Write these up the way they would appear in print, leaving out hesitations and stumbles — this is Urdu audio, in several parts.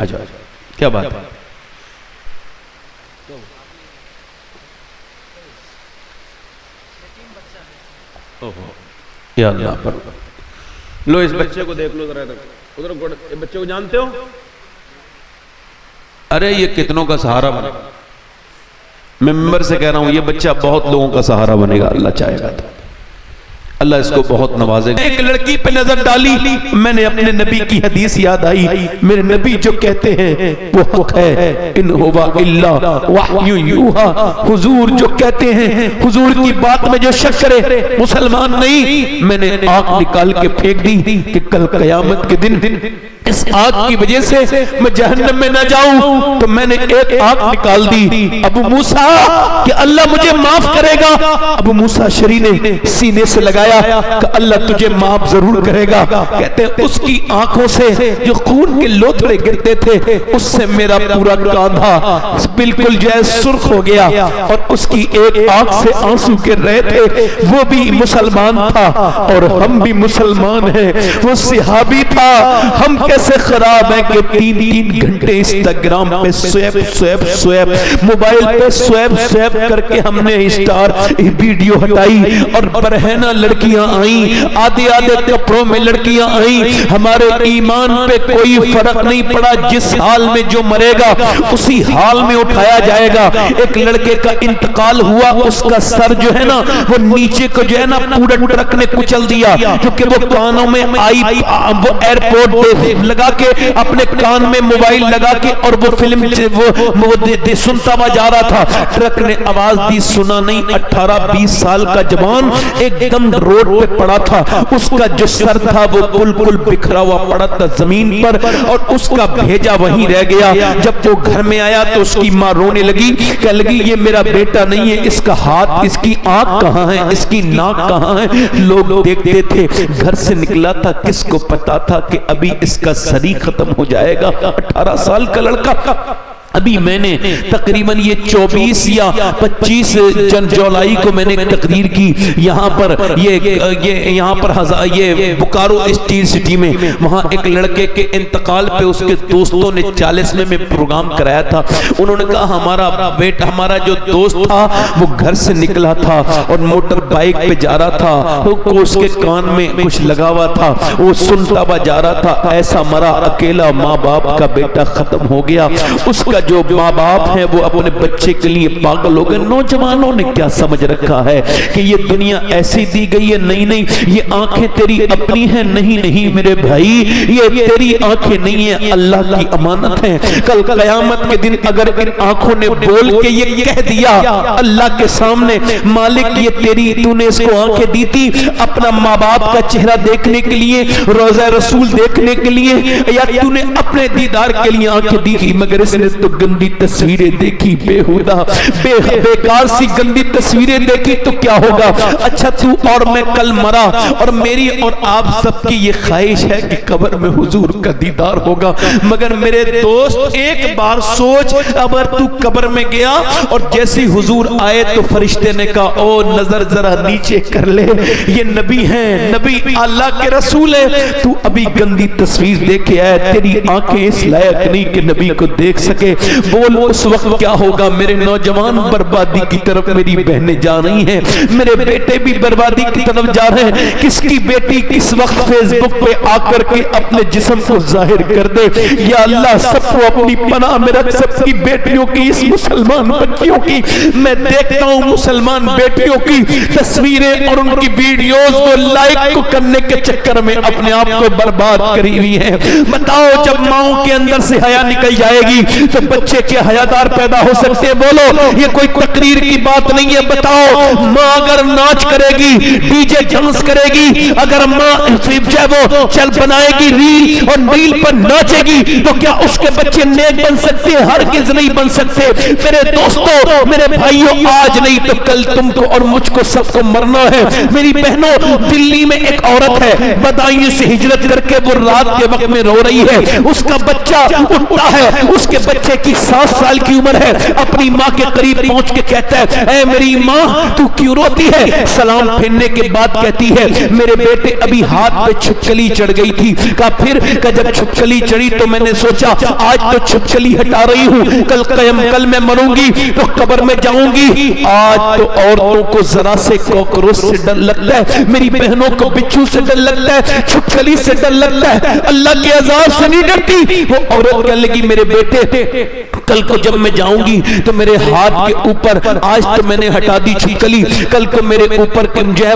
اچھا کیا بات ہے؟ یا اللہ پر لو اس بچے کو دیکھ لو ذرا ادھر بچے کو جانتے ہو؟ ارے یہ کتنوں کا سہارا بنے گا، میں ممبر سے کہہ رہا ہوں یہ بچہ بہت لوگوں کا سہارا بنے گا اللہ چاہے گا تو، اللہ اس کو بہت نوازے گا۔ ایک لڑکی پہ نظر ڈالی، میں نے اپنے نبی کی حدیث یاد آئی، میرے نبی جو کہتے ہیں وہ حق ہے، ان ہوا الا وحی یوحا، حضور جو کہتے ہیں، حضور کی بات میں جو شک کرے مسلمان نہیں۔ میں نے آنکھ نکال کے پھینک دی کہ کل قیامت کے دن اس آگ کی وجہ سے میں جہنم میں نہ جاؤں، تو میں نے ایک آنکھ نکال دی ابو موسیٰ کہ اللہ مجھے معاف کرے گا۔ ابو موسیٰ شری نے سینے سے لگایا کہ اللہ تجھے معاف ضرور کرے گا۔ کہتے ہیں اس کی آنکھوں سے جو خون کے لوتھڑے گرتے تھے اس سے میرا پورا کاندھا بالکل جو ہے سرخ ہو گیا، اور اس کی ایک آنکھ سے آنسو گر رہے تھے۔ وہ بھی مسلمان تھا اور ہم بھی مسلمان ہیں، وہ صحابی تھا، ہم کیسے خراب ہیں کہ 3 گھنٹے انسٹاگرام پہ سویپ موبائل پہ سویپ کر کے ہم نے اسٹار ویڈیو ہٹائی، اور برہنہ لڑکیاں آئیں، آدھے کپڑوں میں لڑکیاں آئیں۔ ہمارے ایمان پہ کوئی فرق نہیں پڑا، جس حال میں جو مرے گا اسی حال میں اٹھایا جائے گا۔ ایک لڑکے کا انتقال ہوا، اس کا سر جو ہے نا وہ نیچے کو جو ہے نا پورا ٹرک نے کچل دیا، کیونکہ وہ کانوں میں آئی، وہ ایئرپورٹ پہ لگا کے اپنے کان میں موبائل لگا کے اور وہ فلم وہ سنتا ہوا جا رہا تھا۔ ٹرک نے آواز دی، سنا نہیں۔ 18-20 سال کا جوان ایک دم روڈ پہ پڑا تھا، اس کا جو سر تھا وہ بالکل بکھرا ہوا پڑا تھا زمین پر، اور اس کا بھیجا وہیں رہ گیا۔ جب وہ گھر میں آیا تو اس کی ماں رونے لگی، کہنے لگی یہ میرا بیٹا نہیں ہے، اس کا ہاتھ، اس کی آنکھ کہاں ہے، اس کی ناک کہاں ہے؟ لوگ دیکھتے تھے، گھر سے نکلا تھا، کس کو پتا تھا کہ ابھی اس کا سر ہی ختم ہو جائے گا۔ 18 سال کا لڑکا، ابھی میں نے تقریباً یہ 24 یا 25 جولائی کو میں نے تقریر کی یہاں پر، یہاں پر یہ بوکارو اسٹیل سٹی میں، وہاں ایک لڑکے کے انتقال پہ اس کے دوستوں نے 40ویں میں پروگرام کرایا تھا۔ انہوں نے کہا ہمارا جو دوست تھا وہ گھر سے نکلا تھا اور موٹر بائک پہ جا رہا تھا، اس کے کان میں کچھ لگا ہوا تھا، وہ سنتا ہوا جا رہا تھا، ایسا مرا اکیلا، ماں باپ کا بیٹا ختم ہو گیا۔ اس کا جو ماں باپ ہیں وہ اپنے بچے کے لیے پاگل ہو گئے۔ نوجوانوں نے کیا سمجھ رکھا ہے کہ یہ دنیا ایسی دی گئی ہے؟ نہیں، یہ آنکھیں تیری اپنی ہیں، نہیں میرے بھائی، یہ تیری آنکھیں نہیں ہیں، اللہ کی امانت ہیں۔ کل قیامت کے دن اگر ان آنکھوں نے بول کے یہ کہہ دیا اللہ کے سامنے، مالک یہ تیری، تو نے اس کو آنکھیں دی تھی اپنا ماں باپ کا چہرہ دیکھنے کے لیے، روضہ رسول دیکھنے کے لیے، یا تو نے اپنے دیدار کے لیے آنکھیں دی تھی، مگر اس نے تو گندی تصویریں دیکھی، بیہودہ بیکار سی گندی تصویریں دیکھی، تو کیا ہوگا؟ اچھا تو اور میں کل مرا، اور میری اور آپ سب کی یہ خواہش ہے کہ قبر میں حضور کا دیدار ہوگا، مگر میرے دوست ایک بار سوچ، اگر تو قبر میں گیا اور جیسی حضور آئے تو فرشتے نے کہا او نظر ذرا نیچے کر لے، یہ نبی ہیں، نبی اللہ کے رسول ہے، تو ابھی گندی تصویر دیکھے آئے، تیری آنکھیں اس لائق نہیں کہ نبی کو دیکھ سکے، بول اس وقت کیا ہوگا؟ میرے نوجوان بربادی کی طرف میری بہنیں جا رہی ہیں، میرے بیٹے بھی بربادی کی طرف جا رہے ہیں۔ کس کی بیٹی کس وقت فیس بک پہ آ کر کے اپنے جسم کو ظاہر کر دے؟ یا اللہ سب کو اپنی پناہ میں رکھ، سب کی بیٹیوں کی، اس مسلمان بچیوں کی، میں دیکھتا ہوں مسلمان بیٹیوں کی تصویریں اور ان کی ویڈیوز کو لائک کو کرنے کے چکر میں اپنے آپ کو برباد کری ہوئی ہیں۔ بتاؤ جب ماؤں کے اندر سے حیا نکل جائے گی تو بچے کے حیادار پیدا ہو سکتے ہیں؟ بولو، یہ کوئی تقریر کی بات نہیں ہے۔ بتاؤ ماں اگر ناچ کرے گی، ڈی جے ڈانس کرے گی، اگر ماں وہ چل بنائے گی ریل اور ریل پر ناچے گی، تو کیا اس کے بچے نیک بن سکتے ہیں؟ ہرگز نہیں بن سکتے۔ میرے دوستوں، میرے بھائیوں، آج نہیں تو کل تم کو اور مجھ کو سب کو مرنا ہے۔ میری بہنوں، دلی میں ایک عورت ہے، بدایوں سے ہجرت کر کے وہ رات کے وقت میں رو رہی ہے، اس کا بچہ اٹھتا ہے، اس کے بچے کی 7 سال کی عمر ہے، اپنی ماں کے قریب پہنچ کے کہتا ہے اے میری ماں تو کیوں روتی ہے؟ سلام پھیرنے کے بعد کہتی ہے میرے بیٹے ابھی ہاتھ پہ چھپکلی چڑھ گئی تھی۔ کہا پھر؟ کہ جب چھپکلی چڑھی تو میں نے سوچا آج تو چھپکلی ہٹا رہی ہوں، کل میں مروں گی تو قبر میں جاؤں گی، آج تو عورتوں کو ذرا سے کوکروچ سے ڈر لگتا ہے، میری بہنوں کو بچھو سے ڈر لگتا ہے، چھپکلی سے ڈر لگتا ہے، اللہ کے عذاب سے نہیں ڈرتی۔ وہ عورت کہنے لگی میرے بیٹے کل کو جب میں جاؤں گی تو میرے ہاتھ کے اوپر، آج تو میں نے ہٹا دی چھپکلی، کل کو میرے اوپر جو ہے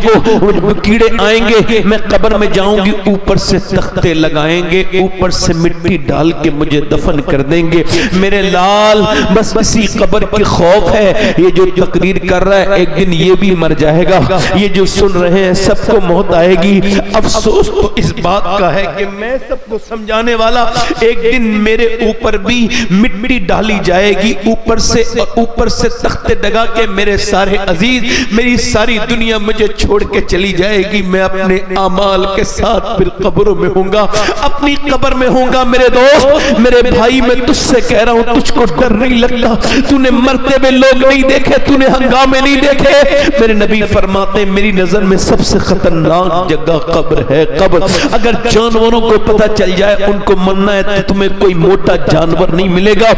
وہ کیڑے آئیں گے، میں قبر میں جاؤں گی، اوپر سے تختے لگائیں گے، اوپر سے مٹی ڈال کے مجھے دفن کر دیں گے، میرے لال بس اسی قبر کی خوف ہے۔ یہ جو تقریر کر رہا ہے ایک دن یہ بھی مر جائے گا، یہ جو سن رہے ہیں سب کو موت آئے گی۔ افسوس تو اس بات کا ہے کہ میں سب کو سمجھانے والا، ایک دن میرے اوپر بھی مٹی ڈالی جائے گی، اوپر سے تختے لگا کے میرے سارے عزیز، میری ساری دنیا مجھے چھوڑ کے چلی جائے گی، میں اپنے اعمال کے ساتھ پھر قبروں میں ہوں گا، اپنی قبر میں ہوں گا۔ میرے دوست، میرے بھائی، میں تجھ سے کہہ رہا ہوں تجھ کو ڈر نہیں لگتا؟ تو نے مرتے ہوئے لوگ نہیں دیکھے، تو نے ہنگامے نہیں دیکھے؟ میرے نبی فرماتے ہیں میری نظر میں سب سے خطرناک جگہ قبر ہے، قبر۔ اگر جانوروں کو پتہ چل جائے ان کو مرنا ہے تو تمہیں کوئی موٹا جانور نہیں ملے گا۔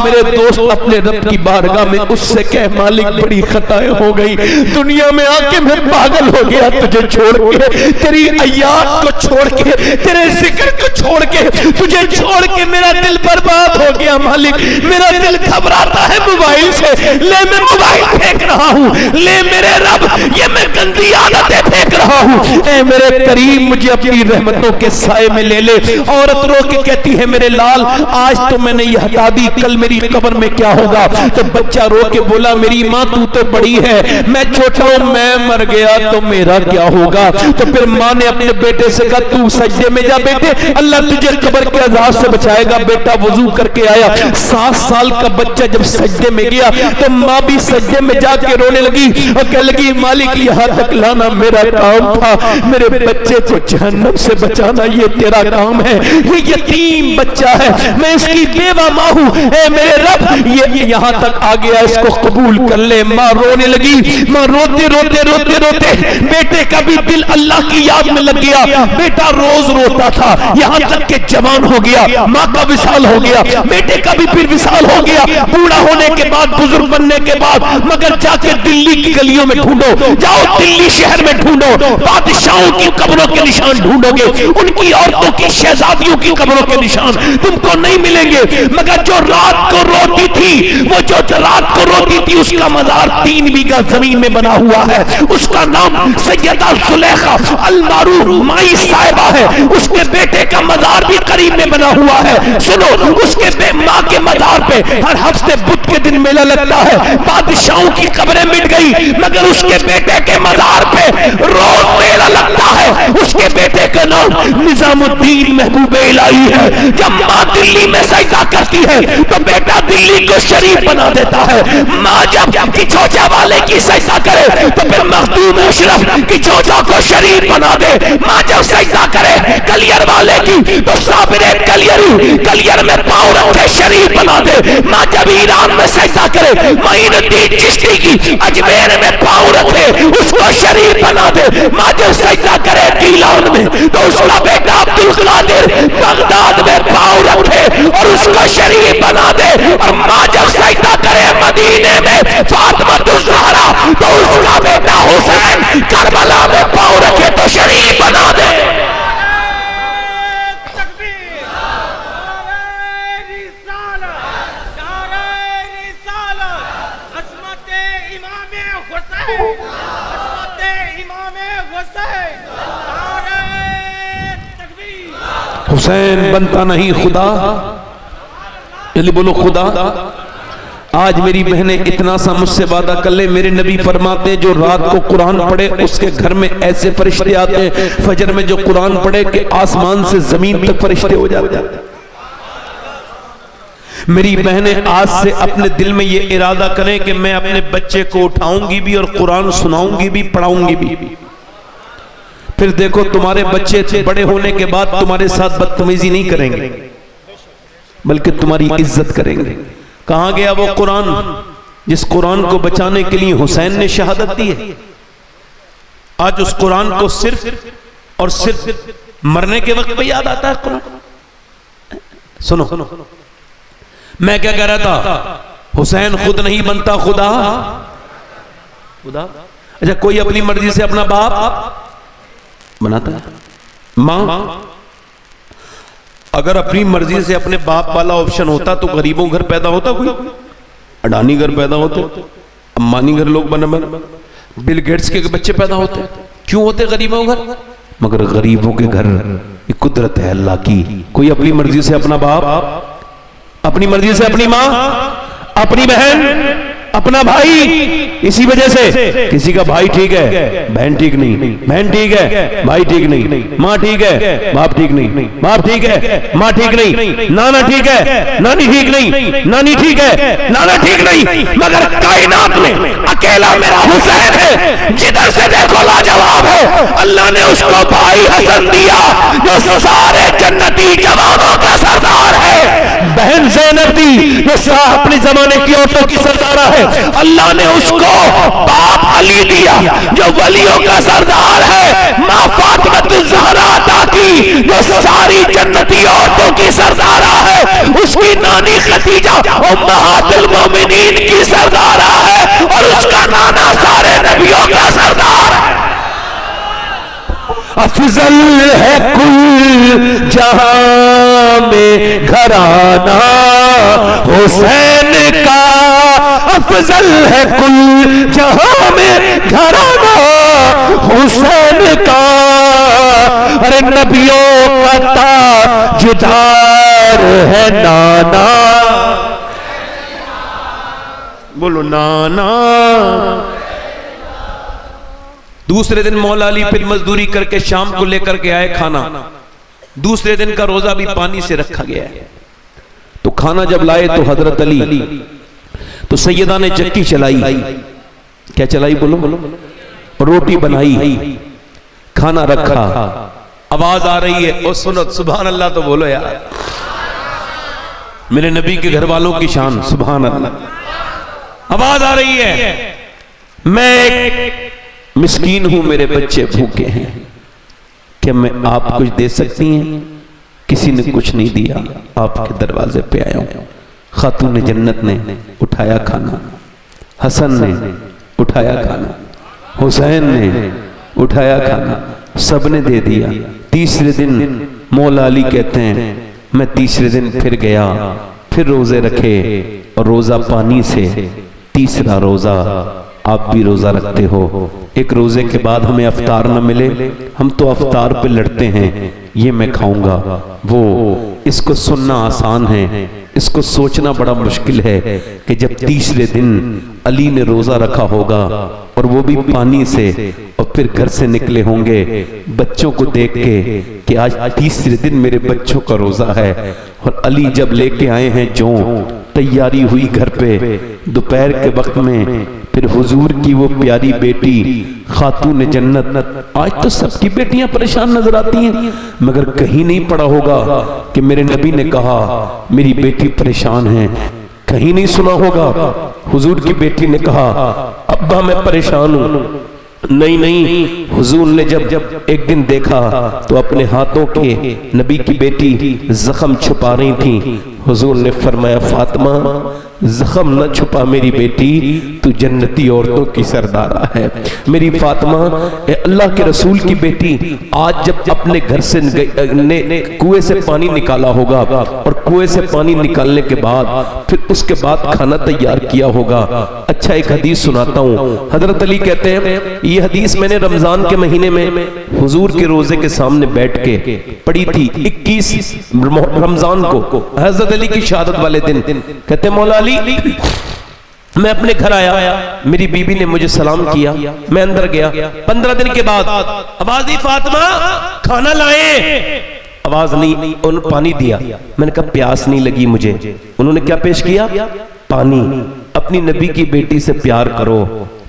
میرے دوست اپنے رب کی بارگاہ میں اس سے کہہ مالک بڑی خطائیں ہو گئی، دنیا میں آ کے میں پاگل ہو گیا تجھے چھوڑ کے، تیری آیات کو چھوڑ کے، تیرے ذکر کو چھوڑ کے، تجھے چھوڑ کے میرا دل برباد ہو گیا مالک، میرا دل گھبراتا ہے موبائل سے، لے میں موبائل پھینک رہا ہوں، لے میرے رب یہ میں گندی عادتیں پھینک رہا ہوں، اے میرے کریم مجھے اپنی رحمتوں کے سائے میں لے لے۔ عورت رو کے کہتی ہے میرے لال آج تو میں نے یہ ہٹا دی، کل میری قبر میں کیا ہوگا؟ تو بچہ رو کے بولا میری ماں تو تو بڑی ہے، میں چھوٹا ہوں، میں مر گیا تو میرا کیا ہوگا؟ تو پھر ماں نے اپنے بیٹے سے کہا تو سجدے میں جا بیٹے، اللہ تجھے قبر کے عذاب سے بچائے گا۔ بیٹا وضو کر کے آیا، 7 سال کا بچہ جب سجدے میں گیا تو ماں بھی سجدے میں جا کے رونے لگی اور کہنے لگی مالک یہاں تک لانا میرا کام تھا، میرے بچے کو جہنم سے بچانا یہ تیرا کام ہے، یہ یتیم بچہ ہے، میں اس کی بیوہ ماں ہوں، اے میرے رب یہ یہاں تک آ گیا، اس کو قبول کر لے۔ ماں رونے لگی، ماں روتے روتے روتے روتے بیٹے کا بھی دل اللہ کی یاد میں لگ گیا، بیٹا روز روتا تھا یہاں تک کہ جوان ہو گیا، ماں کا وصال ہو گیا، بیٹے کا بھی پھر وصال ہو گیا، بوڑھا ہونے کے بعد، بزرگ بننے کے بعد، مگر جا کے دلی کی گلیوں میں ڈھونڈو، جاؤ دلی شہر میں ڈھونڈو، بادشاہوں کی قبروں کے نشان ڈھونڈو گے، ان کی عورتوں کی شہزادیوں کی قبروں کے نشان تم کو نہیں ملیں گے، مگر جو رات کو روتی تھی، وہ جو رات کو روتی تھی اس کا مزار 3 بیگھہ زمین میں بنا ہوا ہے، اس کا نام سیدہ زلیخا المعروف مائی صاحبہ ہے، اس کے بیٹے کا مزار بھی قریب میں بنا ہوا ہے۔ سنو، اس کے ماں کے مزار پہ ہر ہفتے بدھ کے دن میلہ لگتا ہے، بادشاہوں کی قبریں مٹ گئی مگر اس کے بیٹے کے مزار پہ روز میلہ لگتا ہے، اس کے بیٹے کا نام نظام الدین محبوب الہی ہے۔ جب ماں دلی میں سجدہ کرتی ہے تو بیٹا دلی کو شریف بنا دیتا ہے، ماں جب کچوچا والے کی سجدہ کرے تو پھر مخدوم اشرف کچوچا کو شریف بنا دے، ماں جب سجدہ کرے کلیر والے کی تو صابر کلیر میں پاؤں رکھے شریف بنا دے، ماں جب ایران میں سجدہ کرے معین الدین چشتی کی اجمیر میں پاؤں رکھے اس کو شریف بنا دے، ماں جب سجدہ کرے گیلان میں تو اس کا بیٹا عبدالقادر بغداد میں پاؤں رکھے اور اس کو شریف بنا دے، اور ماں جب سجدہ کرے مدینے میں فاطمہ الزہرا تو اس کا بیٹا حسین کربلا میں پاؤں رکھے تو شریف بنا دے۔ حسین بنتا نہیں خدا، جلدی بولو خدا۔ آج میری بہنیں اتنا سا مجھ سے وعدہ کر لیں، میرے نبی فرماتے ہیں جو رات کو قرآن پڑھے اس کے گھر میں ایسے فرشتے آتے ہیں، فجر میں جو قرآن پڑھے کہ آسمان سے زمین تک فرشتے ہو جاتے ہیں۔ میری بہنیں آج سے اپنے دل میں یہ ارادہ کریں کہ میں اپنے بچے کو اٹھاؤں گی بھی اور قرآن سناؤں گی بھی، پڑھاؤں گی بھی، پھر دیکھو تمہارے بچے بڑے ہونے کے بعد تمہارے ساتھ بدتمیزی نہیں کریں گے۔ بلکہ تمہاری عزت کریں گے۔ کہاں گیا وہ قرآن جس قرآن کو بچانے کے لیے حسین نے شہادت دی ہے؟ آج اس قرآن کو صرف اور صرف مرنے کے وقت پہ یاد آتا ہے قرآن۔ سنو، میں کیا کہہ رہا تھا؟ حسین خود نہیں بنتا خدا۔ اچھا، کوئی اپنی مرضی سے اپنا باپ بناتا ہے؟ ماں اگر اپنی مرضی سے اپنے باپ والا آپشن ہوتا تو غریبوں گھر پیدا ہوتا، کوئی اڈانی گھر پیدا ہوتے، امبانی گھر لوگ بنا بل گیٹس کے بچے پیدا ہوتے، کیوں ہوتے غریبوں گھر؟ مگر غریبوں کے گھر یہ قدرت ہے اللہ کی، کوئی اپنی مرضی سے اپنا باپ، اپنی مرضی سے اپنی ماں، اپنی بہن، اپنا بھائی، اسی وجہ سے کسی کا بھائی ٹھیک ہے بہن ٹھیک نہیں، بہن ٹھیک ہے بھائی ٹھیک نہیں، ماں ٹھیک ہے باپ ٹھیک نہیں، باپ ٹھیک ہے ماں ٹھیک نہیں، نانا ٹھیک ہے نانی ٹھیک نہیں، نانی ٹھیک ہے نانا ٹھیک نہیں، مگر کائنات میں اکیلا میرا حسین ہے، جدھر سے دیکھو لاجواب ہے۔ اللہ نے اس کو بھائی حسن دیا جو سارے جنتی جوانوں کا سردار ہے، بہن زینب دی جو اپنے زمانے کی عورتوں کی سردارہ ہے، اللہ نے اس کو باپ علی دیا جو ولیوں کا سردار ہے، ماں فاطمہ الزہرا عطا کی جو ساری جنتی عورتوں کی سردارہ ہے، اس کی نانی خدیجہ امہات المومنین کی سردارہ ہے، اور اس کا نانا سارے نبیوں کا سردار ہے۔ افضل ہے کل جہاں میں گھرانہ حسین کا، افضل ہے کل جہاں میں گھرانہ حسین کا، ارے نبیوں کا تاجدار ہے نانا، بولو نانا۔ دوسرے دن مولا علی پھر مزدوری کر کے شام کو لے کر کے آئے کھانا، دوسرے دن کا روزہ بھی پانی سے رکھا گیا ہے، تو کھانا جب لائے تو حضرت علی تو سیدہ نے چکی چلائی، کیا چلائی بولو، روٹی بنائی، کھانا رکھا، آواز آ رہی ہے، او سنو سبحان اللہ تو بولو یار، میرے نبی کے گھر والوں کی شان، سبحان اللہ، آواز آ رہی ہے، میں ایک مسکین ہوں، میرے بچے بھوکے ہیں، کیا میں آپ کچھ دے سکتی ہیں؟ کسی نے کچھ نہیں دیا، آپ کے دروازے پہ آیا ہوں۔ خاتون جنت نے اٹھایا کھانا، حسن نے اٹھایا کھانا، حسین نے اٹھایا کھانا، سب نے دے دیا۔ تیسرے دن مولا علی کہتے ہیں میں تیسرے دن پھر گیا، پھر روزے رکھے، اور روزہ پانی سے، تیسرا روزہ آپ بھی روزہ رکھتے ہو، ایک روزے کے بعد ہمیں افطار نہ ملے، ہم تو افطار پہ لڑتے ہیں، یہ میں کھاؤں گا، وہ اس کو سننا آسان ہے، اس کو سوچنا بڑا مشکل ہے کہ جب تیسرے دن علی نے روزہ رکھا ہوگا اور وہ بھی پانی سے، اور پھر گھر سے نکلے ہوں گے بچوں کو دیکھ کے کہ آج تیسرے دن میرے بچوں کا روزہ ہے، اور علی جب لے کے آئے ہیں جو تیاری ہوئی گھر پہ دوپہر کے وقت میں، پھر حضور کی وہ پیاری بیٹی خاتون جنت، آج تو سب کی بیٹیاں پریشان نظر آتی ہیں، مگر کہیں نہیں پڑا ہوگا کہ میرے نبی نے کہا میری بیٹی پریشان ہے، کہیں نہیں سنا ہوگا حضور کی بیٹی نے کہا ابا میں پریشان ہوں، نہیں، حضور نے جب ایک دن دیکھا تو اپنے ہاتھوں کے نبی کی بیٹی زخم چھپا رہی تھی، حضور نے فرمایا فاطمہ زخم نہ چھپا میری بیٹی، تو جنتی عورتوں کی سردارہ ہے، میری فاطمہ اے اللہ کے رسول کی بیٹی، آج جب اپنے گھر سے کنویں سے پانی نکالا ہوگا، اور کنویں سے پانی نکالنے کے بعد پھر اس کے بعد کھانا تیار کیا ہوگا۔ اچھا ایک حدیث سناتا ہوں، حضرت علی کہتے ہیں یہ حدیث میں نے رمضان کے مہینے میں حضور کے روزے کے سامنے بیٹھ کے پڑھی تھی، 21 رمضان کو، حضرت علی کی شہادت والے دن، کہتے ہیں مولا علی میں اپنے گھر آیا، میری بیوی نے مجھے سلام کیا، میں اندر گیا، 15 دن کے بعد آواز دی فاطمہ کھانا لائیں، آواز نہیں، انہوں نے پانی دیا، میں نے کہا پیاس نہیں لگی مجھے، انہوں نے کیا پیش کیا؟ پانی۔ اپنی نبی کی بیٹی سے پیار کرو،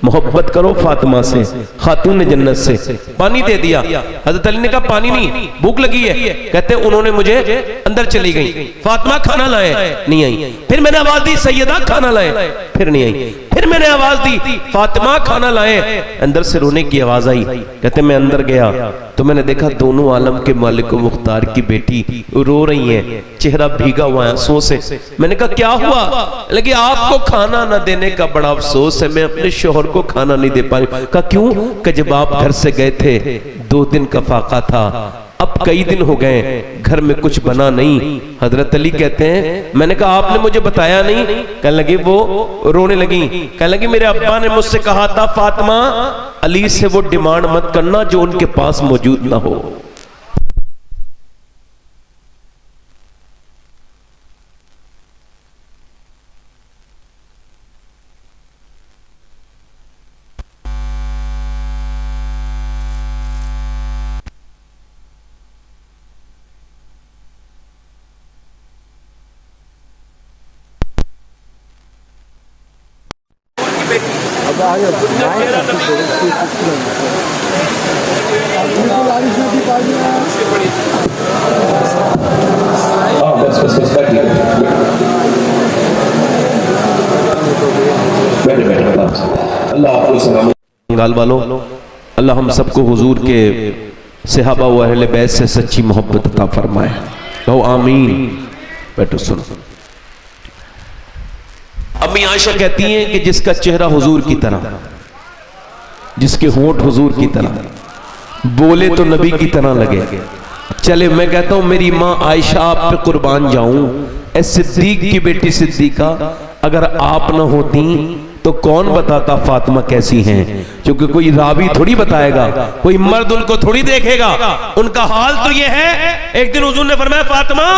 محبت کرو فاطمہ سے، خاتون جنت سے۔ پانی دے دیا، حضرت علی نے کہا پانی نہیں، بھوک لگی ہے۔ کہتے ہیں انہوں نے مجھے اندر چلی گئی، فاطمہ کھانا لائے، نہیں آئی۔ پھر میں نے آواز دی سیدہ کھانا لائے، پھر نہیں آئی۔ پھر میں نے آواز دی فاطمہ کھانا لائے، اندر سے رونے کی آواز آئی۔ کہتے ہیں میں اندر گیا تو میں نے دیکھا دونوں عالم کے مالک و مختار کی بیٹی رو رہی ہیں، چہرہ بھیگا ہوا ہے آنسوں سے۔ میں نے کہا کیا ہوا؟ لیکن آپ کو کھانا نہ دینے کا بڑا افسوس ہے، میں اپنے شوہر کو کھانا نہیں دے پا رہی۔ کہا کیوں؟ کہ جب آپ گھر سے گئے تھے 2 دن کا فاقہ تھا، اب کئی دن ہو گئے گھر میں کچھ بنا نہیں۔ حضرت علی کہتے ہیں میں نے کہا آپ نے مجھے بتایا نہیں؟ کہنے لگی وہ رونے لگی، کہنے لگی میرے ابا نے مجھ سے کہا تھا فاطمہ علی سے وہ ڈیمانڈ مت کرنا جو ان کے پاس موجود نہ ہو۔ بنگال والوں اللہ ہم سب کو حضور کے صحابہ و اہل بیت سے سچی محبت عطا فرمائے، کہو آمین۔ بیٹھو سنو۔ امی عائشہ کہتی ہیں کہ جس کا چہرہ حضور کی طرح، جس کے ہونٹ حضور کی طرح، بولے تو نبی کی طرح لگے، چلے میں کہتا ہوں میری ماں عائشہ آپ پہ قربان جاؤں، اے صدیق کی بیٹی صدیقہ، اگر آپ نہ ہوتی تو کون بتاتا فاطمہ کیسی ہیں؟ کیونکہ کوئی راوی تھوڑی بتائے گا، کوئی مرد ان کو تھوڑی دیکھے گا، ان کا حال تو یہ ہے۔ ایک دن حضور نے فرمایا فاطمہ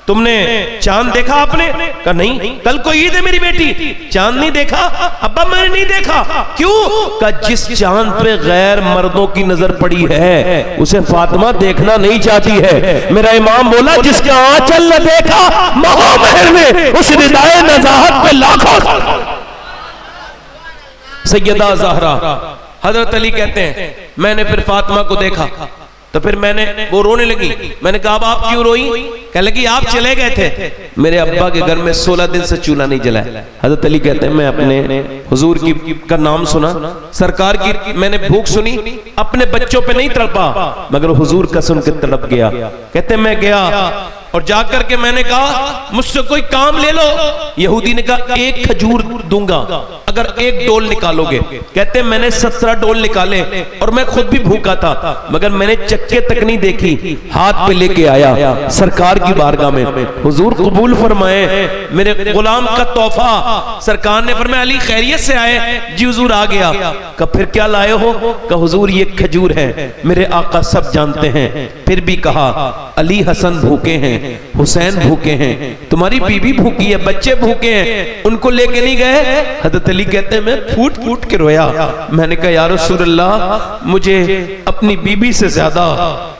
تم نے چاند دیکھا آپ نے؟ کہا نہیں، کل کو عید ہے میری بیٹی، چاند نہیں دیکھا؟ ابا میں نے نہیں دیکھا۔ کیوں؟ کہا جس چاند پہ غیر مردوں کی نظر پڑی ہے اسے فاطمہ دیکھنا نہیں چاہتی ہے۔ میرا امام بولا جس کا آنچل نہ دیکھا مہو مہر میں اس ردائے نزاہت پہ لاکھوں۔ سیدہ زہرا، حضرت علی کہتے ہیں میں نے پھر فاطمہ کو دیکھا تو پھر میں نے وہ رونے لگی، میں نے کہا اب آپ کیوں روئی؟ کہنے لگی آپ چلے گئے تھے، میرے ابا کے گھر میں 16 دن سے چولہا نہیں جلا ہے۔ حضرت علی کہتے ہیں میں اپنے حضور کا نام سنا، سرکار کی میں نے بھوک سنی، اپنے بچوں پہ نہیں تڑپا مگر حضور کا سن کے تڑپ گیا۔ کہتے ہیں میں گیا اور جا کر کے میں نے کہا مجھ سے کوئی کام لے لو۔ یہودی نے کہا 1 کھجور دوں گا اگر 1 ڈول نکالو گے۔ کہتے ہیں میں نے 17 ڈول نکالے اور میں خود بھی بھوکا تھا مگر میں نے چکے تک نہیں دیکھی، ہاتھ پہ لے کے آیا سرکار کی بارگاہ میں، حضور قبول فرمائے میرے غلام کا تحفہ۔ سرکار نے فرمایا علی خیریت سے آئے؟ جی حضور آ گیا۔ کہا پھر کیا لائے ہو؟ کہا حضور یہ کھجور ہے، میرے آقا سب جانتے ہیں۔ پھر بھی کہا علی حسن بھوکے ہیں، حسین بھوکے ہیں، تمہاری بیوی بھوکی ہے، بچے بھوکے ہیں، ان کو لے کے نہیں گئے؟ حضرت علی کہتے ہیں میں پھوٹ پھوٹ کے رویا، میں نے کہا یا رسول اللہ مجھے اپنی بیوی سے زیادہ،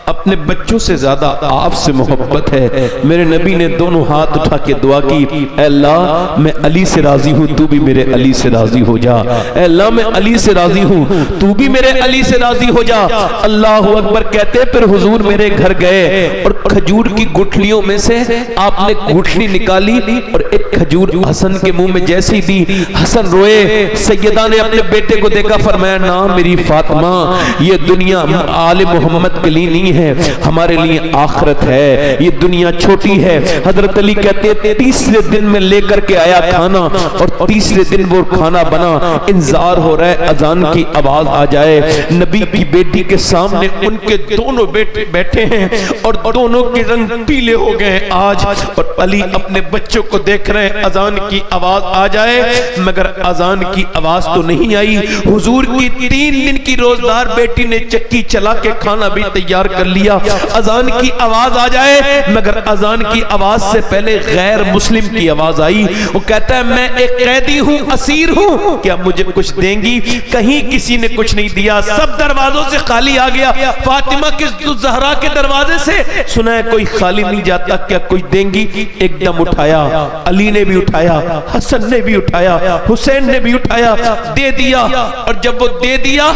اپنے بچوں سے زیادہ آپ سے محبت ہے۔ میرے نبی نے دونوں ہاتھ اٹھا کے دعا کی، اے اللہ میں علی سے راضی ہوں، تو بھی میرے علی سے راضی ہو جا۔ اے اللہ میں علی سے راضی ہوں، تو بھی میرے علی سے راضی ہو جا۔ اللہ اکبر کہتے پھر حضور میرے گھر گئے اور کھجور کی گٹھلیوں میں سے آپ نے گٹھلی نکالی اور ایک کھجور حسن کے منہ میں جیسی دی، حسن روئے۔ سیدہ نے اپنے بیٹے کو دیکھا، فرمایا نا میری فاطمہ یہ دنیا آل محمد کے لیے نہیں ہے، ہمارے لیے آخرت ہے، یہ دنیا چھوٹی ہے۔ حضرت علی کہتے ہیں تیسرے دن میں لے کر کے آیا کھانا اور تیسرے دن وہ کھانا بنا، انتظار ہو رہا ہے اذان کی آواز آ جائے۔ نبی کی بیٹی کے سامنے ان کے دونوں بیٹے بیٹھے ہیں اور دونوں کے رنگ پیلے ہو گئے آج، اور علی اپنے بچوں کو دیکھ رہے ہیں اذان کی آواز آ جائے مگر اذان کی آواز تو نہیں آئی۔ حضور کی 3 دن کی روزدار بیٹی نے چکی چلا کے کھانا بھی تیار کر کر لیا. اذان کی آواز آ جائے, مگر اذان کی آواز سے پہلے غیر مسلم کی آواز آئی. وہ کہتا ہے میں ایک قیدی ہوں, اسیر ہوں, کیا مجھے کچھ دیں گی؟ کہیں کسی نے کچھ نہیں دیا, سب دروازوں سے خالی آ گیا. فاطمہ کے زہرا کے دروازے سے سنا ہے کوئی خالی نہیں جاتا, کیا کوئی دیں گی؟ ایک دم اٹھایا, علی نے بھی اٹھایا, حسن نے بھی اٹھایا, حسین نے بھی اٹھایا, دے دیا. اور جب وہ دے دیا,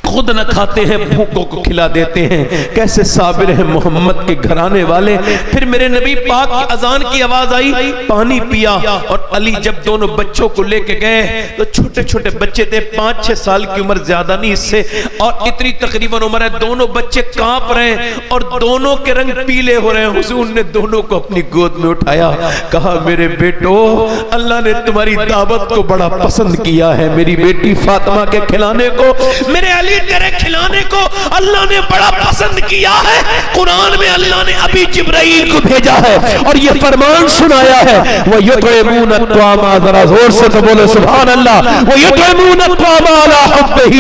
خود نہ کھاتے ہیں, بھوکوں کو کھلا دیتے ہیں. کیسے صابر ہیں محمد کے گھرانے والے. پھر میرے نبی پاک کی اذان کی آواز آئی, پانی پیا. اور علی جب دونوں بچوں کو لے کے گئے تو چھوٹے چھوٹے بچے تھے, 5-6 سال کی عمر, زیادہ نہیں اس سے, اور اتنی تقریباً عمر ہے. دونوں بچے کانپ رہے ہیں اور دونوں کے رنگ پیلے ہو رہے ہیں. حضور نے دونوں کو اپنی گود میں اٹھایا, کہا میرے بیٹو, اللہ نے تمہاری دعوت کو بڑا پسند کیا ہے. میری بیٹی فاطمہ کے کھلانے کو, میرے علی تیرے کھلانے کو اللہ نے بڑا پسند کیا ہے. قرآن میں اللہ نے ابھی جبرائیل کو بھیجا ہے اور یہ فرمان سنایا ہے, وَيُطْعِمُونَ الطَّعَامَ, ذرا زور سے تو بولے سبحان اللہ, وَيُطْعِمُونَ الطَّعَامَ عَلَىٰ حُبِّهِ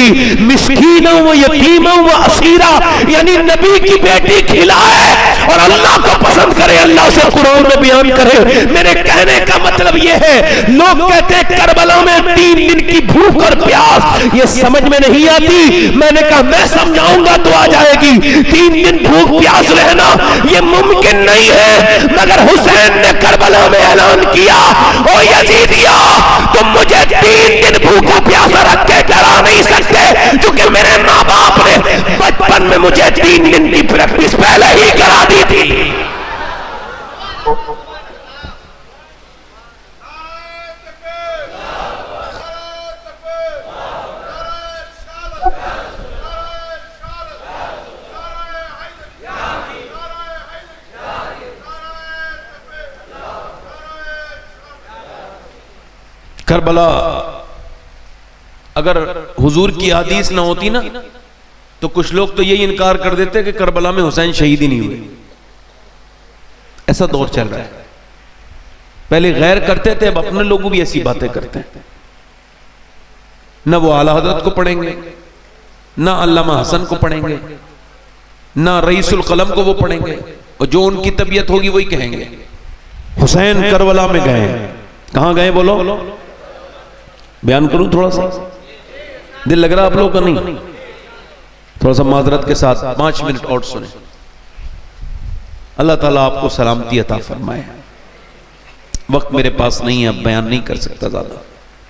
مِسْكِينًا وَيَتِيمًا وَأَسِيرًا, یعنی نبی کی بیٹی کھلائے اور اللہ کو پسند کرے, اللہ سے قرآن میں بیان کرے. میرے کہنے کا مطلب یہ ہے, لوگ کہتے ہیں کربلا میں 3 دن کی بھوک اور پیاس, یہ سمجھ میں نہیں آتی. میں نے کہا میں سمجھاؤں گا تو آ جائے گی. 3 دن بھوک پیاس رہنا یہ ممکن نہیں ہے, مگر حسین نے کربلا میں اعلان کیا, او یزیدیا تم مجھے 3 دن بھوکا پیاسا رکھ کے ڈرا نہیں سکتے, کیونکہ میرے ماں باپ نے بچپن میں مجھے 3 دن کی پریکٹس پہلے ہی کرا دی تھی. کربلا اگر حضور کی حدیث نہ ہوتی نا تو کچھ لوگ تو یہی انکار کر دیتے کہ کربلا میں حسین شہید ہی نہیں ہوئے. ایسا دور چل رہا ہے. پہلے غیر کرتے تھے, اب اپنے لوگوں بھی ایسی باتیں کرتے ہیں. نہ وہ اعلیٰ حضرت کو پڑھیں گے, نہ علامہ حسن کو پڑھیں گے, نہ رئیس القلم کو وہ پڑھیں گے, اور جو ان کی طبیعت ہوگی وہی کہیں گے حسین کربلا میں گئے. کہاں گئے بولو, بیان کروں تھوڑا سا, دل لگ رہا آپ لوگ کا نہیں؟ تھوڑا سا معذرت کے ساتھ 5 منٹ اور سنیں. اللہ تعالیٰ آپ کو سلامتی عطا فرمائے. وقت میرے پاس نہیں ہے, اب بیان نہیں کر سکتا زیادہ,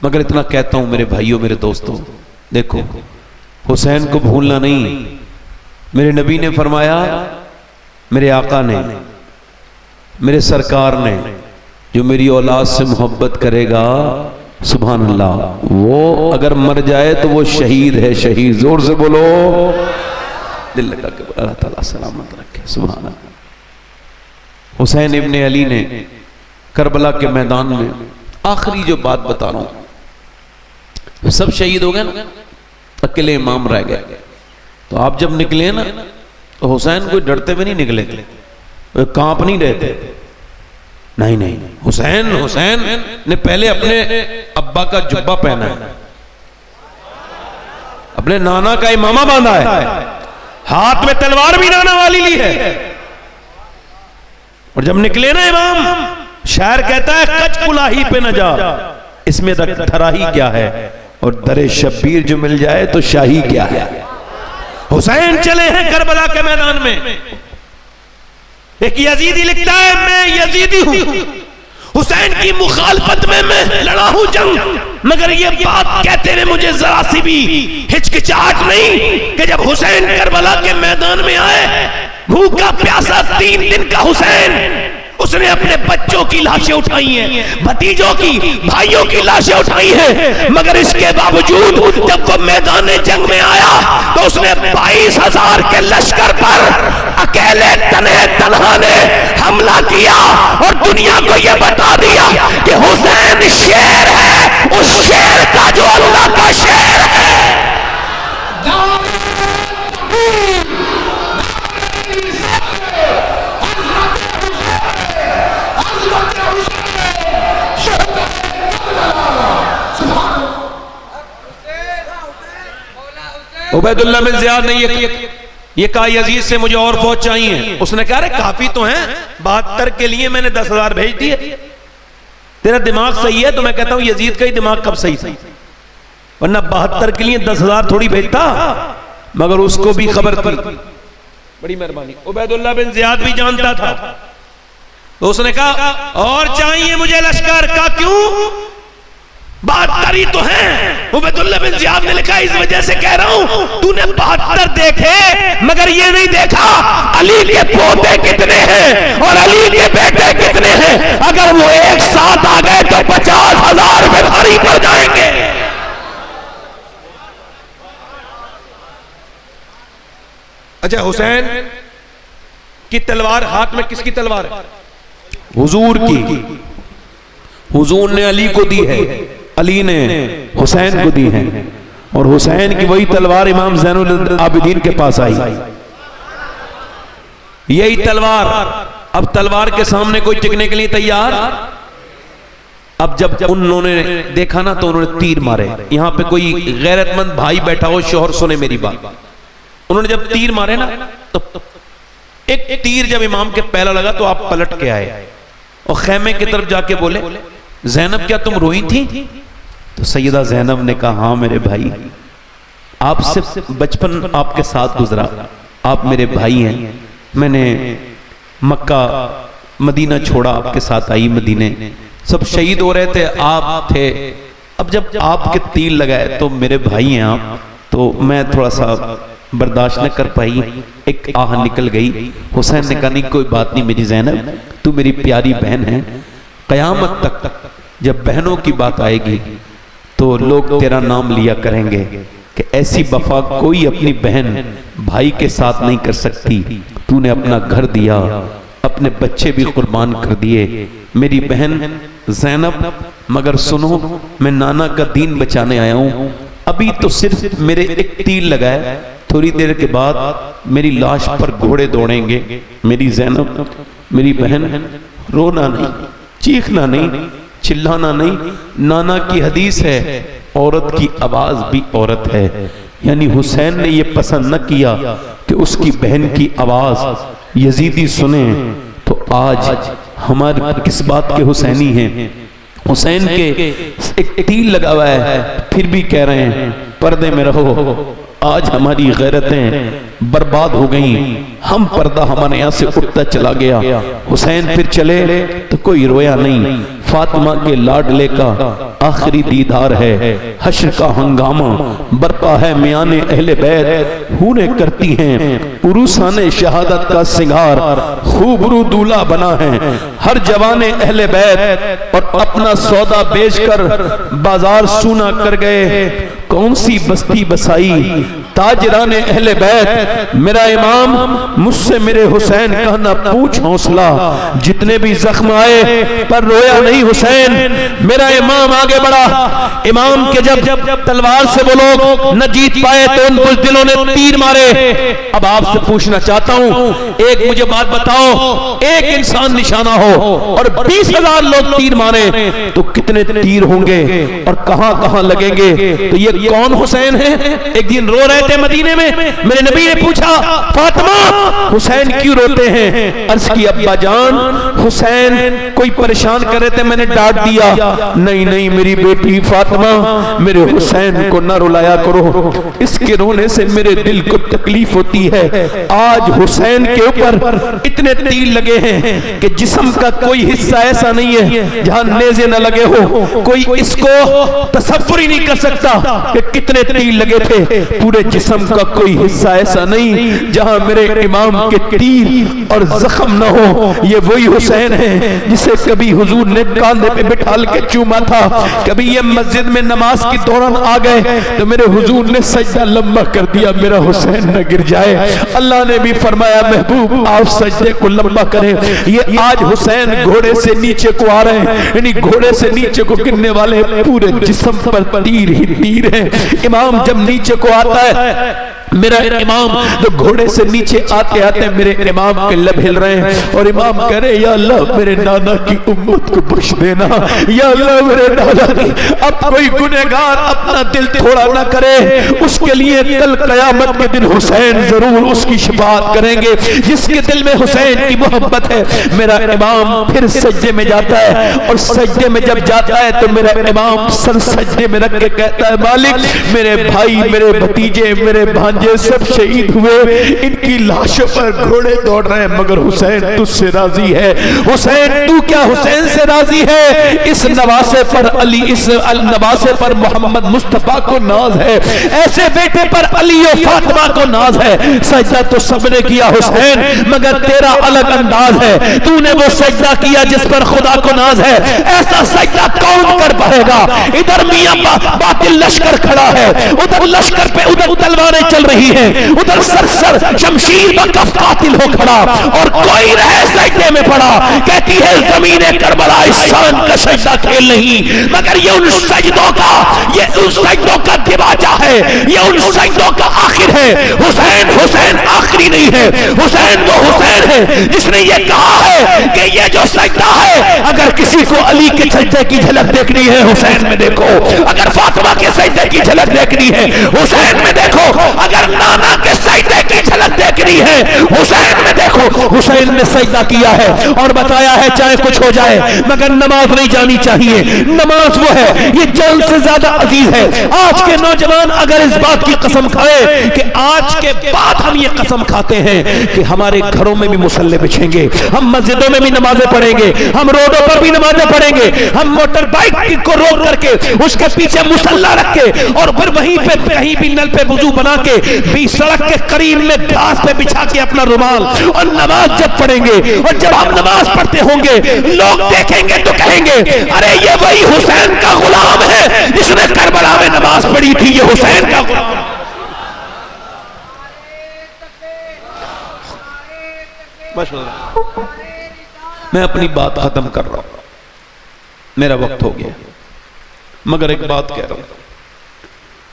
مگر اتنا کہتا ہوں میرے بھائیوں, میرے دوستوں, دیکھو حسین کو بھولنا نہیں. میرے نبی نے فرمایا, میرے آقا نے, میرے سرکار نے, جو میری اولاد سے محبت کرے گا سبحان اللہ وہ اگر مر جائے تو وہ شہید ہے. شہید, زور سے بولو, دل لگا کہ اللہ تعالیٰ سلامت رکھے. سبحان اللہ. حسین ابن علی نے کربلا کے میدان میں, آخری جو بات بتا رہا ہوں, سب شہید ہو گئے نا, اکیلے امام رہ گئے. تو آپ جب نکلے نا تو حسین کوئی ڈرتے ہوئے نہیں نکلے, کانپ نہیں رہے تھے. نہیں, حسین نے پہلے اپنے ابا کا جبہ پہنا ہے, اپنے نانا کا امامہ باندھا ہے, ہاتھ میں تلوار بھی نانا والی لی ہے. اور جب نکلے نا امام, شاعر کہتا ہے کچ کلاہی پہ نہ جا, اس میں دھراہی کیا ہے, اور در شبیر جو مل جائے تو شاہی کیا ہے. حسین چلے ہیں کربلا کے میدان میں. ایک یزیدی لکھتا ہے میں یزیدی ہوں, حسین کی مخالفت میں لڑا ہوں جنگ, مگر یہ بات کہتے ہوئے مجھے ذرا سی بھی ہچکچاہٹ نہیں کہ جب حسین کربلا کے میدان میں آئے, بھوکا پیاسا 3 دن کا حسین, اس نے اپنے بچوں کی لاشیں اٹھائی ہیں, بھتیجوں کی, بھائیوں کی لاشیں اٹھائی ہیں, مگر اس کے باوجود جب وہ میدان جنگ میں آیا تو اس نے 22,000 کے لشکر پر اکیلے تنہا نے حملہ کیا اور دنیا کو یہ بتا دیا کہ حسین شیر ہے, اس شیر کا جو اللہ کا شیر ہے. عبید اللہ بن زیاد نے یہ یہ کہا یزید سے مجھے اور فوج چاہیے. اس نے کہا رہے کافی تو ہیں, 72 کے لیے میں نے 10,000 بھیج دیے. تیرا دماغ صحیح ہے تو میں کہتا ہوں یزید کا ہی دماغ کب صحیح تھا, ورنہ 72 کے لیے 10,000 تھوڑی بھیجتا. مگر اس کو بھی خبر تھی. بڑی مہربانی. عبید اللہ بن زیاد بھی جانتا تھا. تو اس نے کہا اور چاہیے مجھے لشکر کا. کیوں؟ 72 ہی تو ہیں. عبید اللہ بن زیاد نے لکھا اس وجہ سے کہہ رہا ہوں تو نے 72 دیکھے مگر یہ نہیں دیکھا علی کے پوتے کتنے ہیں اور علی کے بیٹے کتنے ہیں. اگر وہ ایک ساتھ آ گئے تو 50,000 میں بھاری پڑ جائیں گے. اچھا, حسین کی تلوار ہاتھ میں کس کی تلوار ہے؟ حضور کی. حضور نے علی کو دی ہے, علی نے حسین کو دی ہے, اور حسین کی وہی تلوار امام زین العابدین کے پاس آئی. یہی تلوار. اب تلوار کے سامنے کوئی ٹکنے کے لیے تیار. اب جب انہوں نے دیکھا نا تو انہوں نے تیر مارے. یہاں پہ کوئی غیرت مند بھائی بیٹھا ہو, شوہر سنے میری بات. انہوں نے جب تیر مارے نا تو ایک تیر جب امام کے پہلا لگا تو آپ پلٹ کے آئے اور خیمے کی طرف جا کے بولے زینب کیا تم روئی تھی؟ تو سیدہ زینب نے کہا ہاں میرے بھائی, آپ سے بچپن آپ کے ساتھ گزرا, آپ میرے بھائی ہیں. میں نے مکہ مدینہ چھوڑا, آپ کے ساتھ آئی مدینے, سب شہید ہو رہے تھے, آپ تھے. اب جب آپ کے تیر لگائے تو میرے بھائی ہیں آپ, تو میں تھوڑا سا برداشت نہ کر پائی, ایک آہ نکل گئی. حسین نے کہا نہیں کوئی بات نہیں میری زینب, تو میری پیاری بہن ہے. قیامت تک جب بہنوں کی بات آئے گی تو لوگ تیرا نام لیا کریں گے کہ ایسی وفا کوئی اپنی بہن بھائی کے ساتھ نہیں کر سکتی. تو نے اپنا گھر دیا, اپنے بچے بھی قربان کر دیے میری بہن زینب. مگر سنو, میں نانا کا دین بچانے آیا ہوں. ابھی تو صرف میرے ایک تیر لگائے, تھوڑی دیر کے بعد میری لاش پر گھوڑے دوڑیں گے. میری زینب, میری بہن, رونا نہیں, چیخنا نہیں, چلانا نہیں. نانا کی حدیث ہے عورت کی آواز بھی عورت ہے. یعنی حسین نے یہ پسند نہ کیا کہ اس کی بہن کی آواز یزیدی سنیں. تو آج ہمارے کس بات کے حسینی ہیں؟ حسین کے ایک تیر لگا ہوا ہے, پھر بھی کہہ رہے ہیں پردے میں رہو. آج ہماری غیرتیں برباد ہو گئیں, ہم پردہ ہمارے یہاں سے اٹھتا چلا گیا. حسین پھر چلے تو کوئی رویا نہیں. فاطمہ کے لاڈلے کا آخری دیدار ہے, حشر کا ہنگامہ برپا ہے میان اہل بیت. ہونیں کرتی ہیں عروسان شہادت کا سنگار, خوبرو دولہا بنا ہے ہر جوان اہل بیت. اور اپنا سودا بیچ کر بازار سونا کر گئے, کون سی بستی بسائی تاجران اہل بیت. میرا امام مجھ سے میرے حسین کہنا پوچھ حوصلہ, جتنے بھی زخم آئے پر رویا نہیں حسین. میرا امام آگے بڑھا. امام کے جب تلوار سے وہ لوگ نہ جیت پائے تو ان بزدلوں نے تیر مارے. اب آپ سے پوچھنا چاہتا ہوں, ایک مجھے بات بتاؤ, ایک انسان نشانہ ہو اور 20,000 لوگ تیر مارے تو کتنے تیر ہوں گے اور کہاں کہاں لگیں گے؟ تو یہ کون حسین ہے؟ ایک دن رو رہے تھے مدینے میں, میرے نبی نے پوچھا فاطمہ حسین کیوں روتے ہیں؟ عرض کی ابا جان حسین کوئی پریشان کر رہے تھے, میں نے ڈانٹ دیا. نہیں نہیں میری بیٹی فاطمہ, میرے حسین کو نہ رلایا کرو, اس کے رونے سے میرے دل کو تکلیف ہوتی ہے. آج حسین کے اوپر اتنے تیر لگے ہیں کہ جسم کا کوئی حصہ ایسا نہیں ہے جہاں نیزے نہ لگے ہو. کوئی اس کو تصور ہی نہیں کر سکتا کہ کتنے تیر لگے تھے. پورے جسم کا کوئی حصہ ایسا نہیں جہاں میرے امام کے تیر اور زخم نہ ہو. یہ وہی حسین ہے جسے کبھی حضور نے کاندھے پہ بٹھال کے چوما تھا. کبھی یہ مسجد میں نماز کی دوران آ گئے تو میرے حضور نے سجدہ لمبا کر دیا, میرا حسین نہ گر جائے. اللہ نے بھی فرمایا محبوب آپ سجدے کو لمبا کریں. یہ آج حسین گھوڑے سے نیچے کو آ رہے ہیں, یعنی گھوڑے سے نیچے کو گرنے والے پورے جسم پر تیر ہی تیر ہیں. امام جب نیچے کو آتا ہے میرا امام جو گھوڑے سے نیچے آتے آتے میرے امام کے لب ہل رہے ہیں اور امام کہہ رہے یا اللہ میرے نانا کی امت کو بخش دینا، یا اللہ میرے نانا کی، اب کوئی گنہگار اپنا دل تھوڑا نہ کرے، اس کے لیے کل قیامت کے دن حسین ضرور اس کی شفاعت کریں گے، جس کے دل میں حسین کی محبت ہے۔ میرا امام پھر سجدے میں جاتا ہے اور سجدے میں جب جاتا ہے تو میرا امام سر سجدے میں رکھ کے کہتا ہے مالک میرے بھائی، میرے بھتیجے، میرے بھانجے سب شہید ہوئے، ان کی لاشوں پر گھوڑے دوڑ رہے ہیں، مگر حسین تجھ سے راضی ہے۔ حسین تو کیا حسین سے راضی ہے؟ اس نواسے پر علی، اس نواسے پر محمد مصطفیٰ کو ناز ہے، ایسے بیٹے پر علی و فاطمہ کو ناز ہے۔ سجدہ تو سب نے کیا حسین، مگر تیرا الگ انداز ہے، تو نے وہ سجدہ کیا جس پر خدا کو ناز ہے، ایسا سجدہ کون کر پائے گا؟ ادھر میاں باطل لشکر کھڑا ہے، ادھر لشکر پہ ادھر تلواریں چل رہی ہیں، ادھر سرسر شمشیر بکف قاتل ہو کھڑا اور کوئی رہے سجدے میں پڑا، کہتی ہے زمین کربلا اس شان کا سجدہ کھیل نہیں، مگر یہ ان سجدوں کا، یہ ان سجدوں کا دباچہ ہے، یہ ان سجدوں کا آخر ہے۔ حسین حسین آخری نہیں ہے، حسین وہ حسین ہے جس نے یہ کہا ہے کہ یہ جو سجدہ ہے اگر کسی کو علی کے سجدے کی جھلک دیکھنی ہے حسین میں دیکھو، اگر فاطمہ کے سجدے کی جھلک دیکھنی ہے حسین میں دیکھو، اگر نانا کے سجدے کی جھلک دیکھنی ہے حسین میں دیکھو۔ حسین نے سجدہ کیا ہے اور بتایا ہے چاہے کچھ ہو جائے مگر نماز نہیں جانی چاہیے، نماز وہ ہے یہ جان سے زیادہ عزیز ہے۔ آج کے نوجوان اگر اس بات کی قسم کھائے کہ آج کے بعد ہم یہ قسم کھاتے ہیں کہ ہمارے گھروں میں بھی مصلے بچھیں گے، ہم مسجدوں میں بھی نمازیں پڑھیں گے، ہم روڈوں پر بھی نمازیں پڑھیں گے، ہم موٹر بائک کو روک کر کے اس کے پیچھے مصلی رکھ کے اور پھر وہیں پہ کہیں بھی نل پہ وضو بنا کے بھی سڑک کے قریب میں گھاس پہ بچھا کے اپنا رومال اور نماز جب پڑھیں گے اور جب ہم نماز پڑھتے ہوں گے لوگ دیکھیں گے تو کہیں گے ارے یہ وہی حسین کا غلام ہے جس نے کربلا میں نماز پڑھی تھی، یہ حسین کا غلام۔ میں اپنی بات ختم کر رہا ہوں، میرا وقت ہو گیا، مگر ایک بات کہہ رہا ہوں،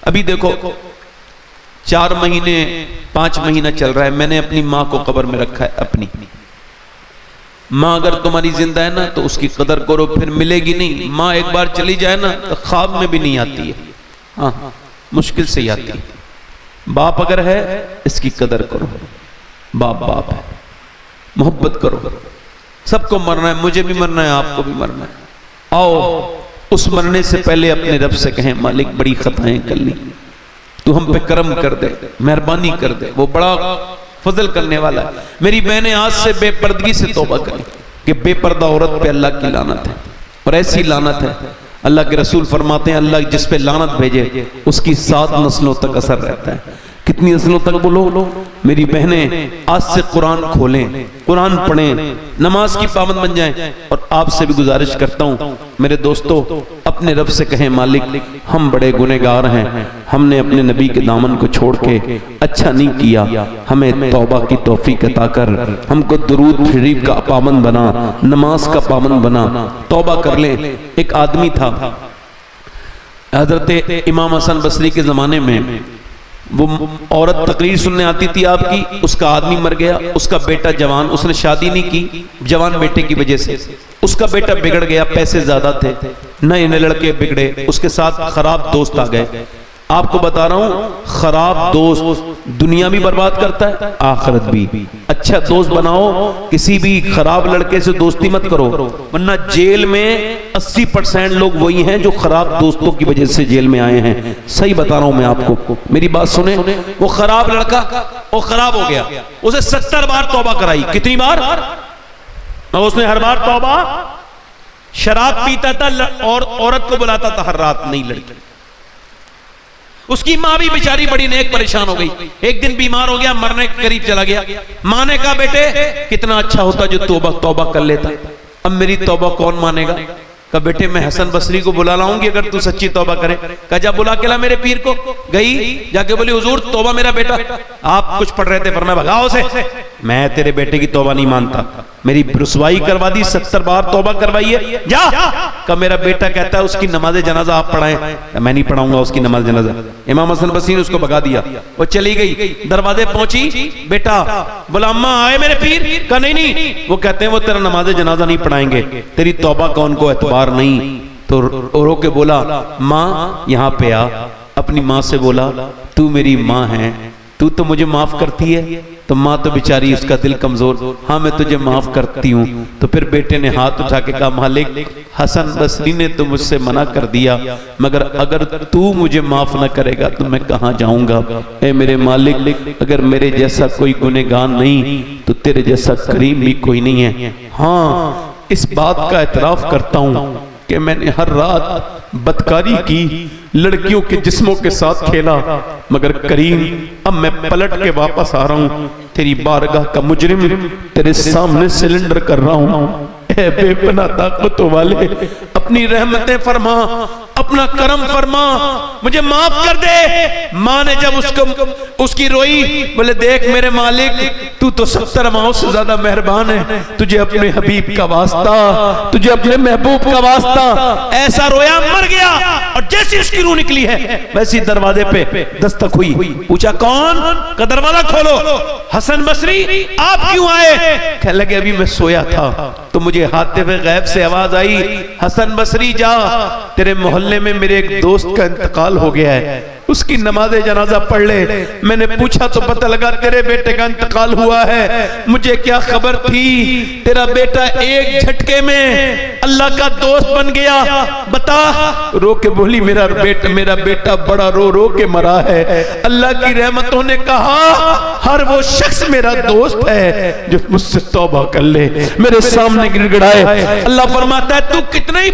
ابھی دیکھو 4 مہینے 5 مہینہ چل رہا ہے، میں نے اپنی ماں کو قبر میں رکھا ہے، اپنی ماں اگر تمہاری زندہ ہے نا تو اس کی قدر کرو، پھر ملے گی نہیں۔ ماں ایک بار چلی جائے نا تو خواب میں بھی نہیں آتی ہے، ہاں مشکل سے ہی آتی ہے۔ باپ اگر ہے اس کی قدر کرو، باپ باپ ہے، محبت کرو، سب کو مرنا ہے، مجھے بھی مرنا ہے، آپ کو بھی مرنا ہے۔ آؤ اس مرنے سے پہلے اپنے رب سے کہیں مالک بڑی خطائیں کر لی، تو ہم پہ کرم کر دے، مہربانی کر دے، وہ بڑا فضل کرنے والا ہے۔ میری بہنیں آج سے بے پردگی سے توبہ کریں کہ بے پردہ عورت پہ اللہ کی لعنت ہے، اور ایسی لعنت ہے اللہ کے رسول فرماتے ہیں اللہ جس پہ لعنت بھیجے اس کی 7 نسلوں تک اثر رہتا ہے۔ کتنی نسلوں تک بولو؟ میری بہنیں آج سے قرآن کھولیں، قرآن پڑھیں، نماز کی پابند بن جائیں، اور آپ سے بھی گزارش کرتا ہوں میرے دوستو اپنے رب سے کہیں مالک ہم بڑے گنہگار ہیں، ہم نے اپنے نبی کے دامن کو چھوڑ کے اچھا نہیں کیا، ہمیں توبہ کی توفیق عطا کر، ہم کو درود شریف کا پابند بنا، نماز کا پابند بنا، توبہ کر لیں۔ ایک آدمی تھا حضرت امام حسن بصری کے زمانے میں، وہ عورت تقریر سننے آتی تھی آپ کی، اس کا آدمی مر گیا، اس کا بیٹا جوان، اس نے شادی نہیں کی جوان بیٹے کی وجہ سے، اس کا بیٹا بگڑ گیا، پیسے زیادہ تھے، نئے نئے لڑکے بگڑے، اس کے ساتھ خراب دوست آ گئے۔ آپ کو بتا رہا ہوں خراب دوست دنیا بھی برباد کرتا ہے آخرت بھی۔ اچھا دوست بناؤ، کسی بھی خراب لڑکے سے دوستی مت کرو، ورنہ جیل میں 80% لوگ وہی ہیں جو خراب دوستوں کی وجہ سے جیل میں آئے ہیں۔ صحیح بتا رہا ہوں میں آپ کو، میری بات سنیں، وہ خراب لڑکا وہ خراب ہو گیا، اسے 70 بار توبہ کرائی۔ کتنی بار؟ اس نے ہر بار توبہ، شراب پیتا تھا اور عورت کو بلاتا تھا ہر رات، نئی لڑکی۔ اس کی ماں بھی بیچاری بڑی نیک پریشان ہو گئی، ایک دن بیمار ہو گیا، مرنے کے قریب چلا گیا۔ ماں نے کہا بیٹے کتنا اچھا ہوتا جو توبہ کر لیتا، اب میری توبہ کون مانے گا؟ کہا بیٹے میں حسن بصری کو بلا لاؤں گی اگر تو سچی توبہ کرے۔ کہا جا بلا کے لا میرے پیر کو۔ گئی، جا کے بولی حضور توبہ میرا بیٹا، آپ کچھ پڑھ رہے تھے، فرمایا بھگاؤ سے، میں تیرے بیٹے کی توبہ نہیں مانتا، میری رسوائی کروا دی، 70 بار توبہ کروائی ہے، جا کہ میرا بیٹا کہتا ہے اس کی نماز جنازہ آپ پڑھائیں، میں نہیں پڑھاؤں گا اس کی نماز جنازہ۔ امام حسن بصری نے اس کو بھگا دیا، وہ چلی گئی، دروازے پہنچی، بیٹا بولا اماں آئے میرے پیر، کہا نہیں، وہ کہتے ہیں وہ تیرا نماز جنازہ نہیں پڑھائیں گے، تیری توبہ کا ان کو اعتبار نہیں۔ تو رو کے بولا ماں یہاں پہ آ، اپنی ماں سے بولا تو میری ماں ہے، تو مجھے معاف کرتی ہے؟ تو ماں تو بیچاری اس کا دل کمزور، ہاں میں تجھے معاف کرتی ہوں۔ تو پھر بیٹے نے ہاتھ اٹھا کے کہا مالک حسن بصری نے تو مجھ سے منع کر دیا، مگر اگر تو مجھے معاف نہ کرے گا تو میں کہاں جاؤں گا؟ اے میرے مالک اگر میرے جیسا کوئی گنہگار نہیں تو تیرے جیسا کریم بھی کوئی نہیں ہے۔ ہاں اس بات کا اعتراف کرتا ہوں کہ میں نے ہر رات بدکاری کی، لڑکیوں کے جسموں کے ساتھ کھیلا، مگر کریم اب میں پلٹ کے واپس آ رہا ہوں، تیری بارگاہ کا مجرم تیرے سامنے سلنڈر کر رہا ہوں۔ اے بے پناہ طاقتوں والے اپنی رحمتیں فرما، اپنا کرم فرما، مجھے معاف کر دے۔ ماں نے جب اس کی روئی، بولے دیکھ میرے مالک تو 70 ماہوں سے زیادہ مہربان ہے، تجھے اپنے حبیب کا واسطہ، تجھے اپنے محبوب کا واسطہ۔ ایسا رویا مر گیا، اور جیسی اس کی روح نکلی ہے ویسی دروازے پہ دستک ہوئی، پوچھا کون؟ کہ دروازہ کھولو۔ حسن بصری آپ کیوں آئے؟ کہنے لگے ابھی میں سویا تھا تو مجھے حاطف غیب سے آواز آئی حسن بصری جا، تیرے محلے میں میرے ایک دوست کا انتقال ہو گیا ہے، اس کی نماز جنازہ پڑھ لے۔ میں نے پوچھا تو پتہ لگا تیرے بیٹے کا انتقال ہوا ہے، مجھے کیا خبر تھی؟ تیرا بیٹا ایک جھٹکے میں اللہ کا دوست بن گیا، بتا۔ رو کے بولی میرا بیٹا بڑا رو کے مرا ہے۔ اللہ کی رحمتوں نے کہا ہر وہ شخص میرا دوست ہے جو مجھ سے توبہ کر لے، میرے سامنے گڑ گڑائے۔ اللہ فرماتا ہے تو کتنا ہی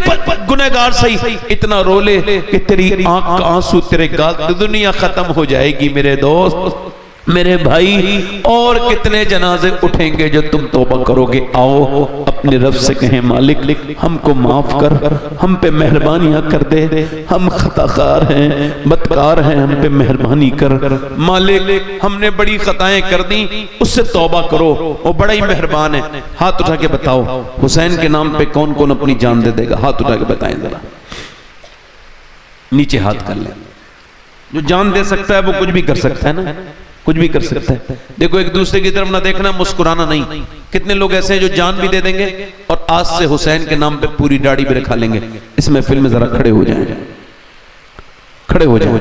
گنہگار صحیح، اتنا رو لے کہ تیری آنکھ کا آنسو تیرے گال دنیا ختم ہو جائے گی۔ میرے دوست میرے بھائی، اور کتنے جنازے اٹھیں گے جو تم توبہ کرو گے؟ آؤ اپنے رب سے کہیں مالک ہم کو معاف کر، ہم پہ مہربانیاں کر دے، ہم خطاکار ہیں، بدکار ہیں، ہم پہ مہربانی کر مالک، ہم نے بڑی خطائیں کر دیں، اس سے توبہ کرو، وہ بڑا ہی مہربان ہے۔ ہاتھ اٹھا کے بتاؤ حسین کے نام پہ کون کون اپنی جان دے دے گا؟ ہاتھ اٹھا کے بتائیں ذرا، نیچے ہاتھ کر لیں۔ جو جان دے سکتا ہے وہ کچھ بھی کر سکتا ہے نا، کچھ بھی کر سکتا ہے۔ دیکھو ایک دوسرے کی طرف نہ دیکھنا، مسکرانا نہیں۔ کتنے لوگ ایسے ہیں جو جان بھی دے دیں گے اور آج سے حسین کے نام پہ پوری داڑھی بھی رکھا لیں گے۔ اس محفل میں ذرا کھڑے ہو جائیں، کھڑے ہو جائیں،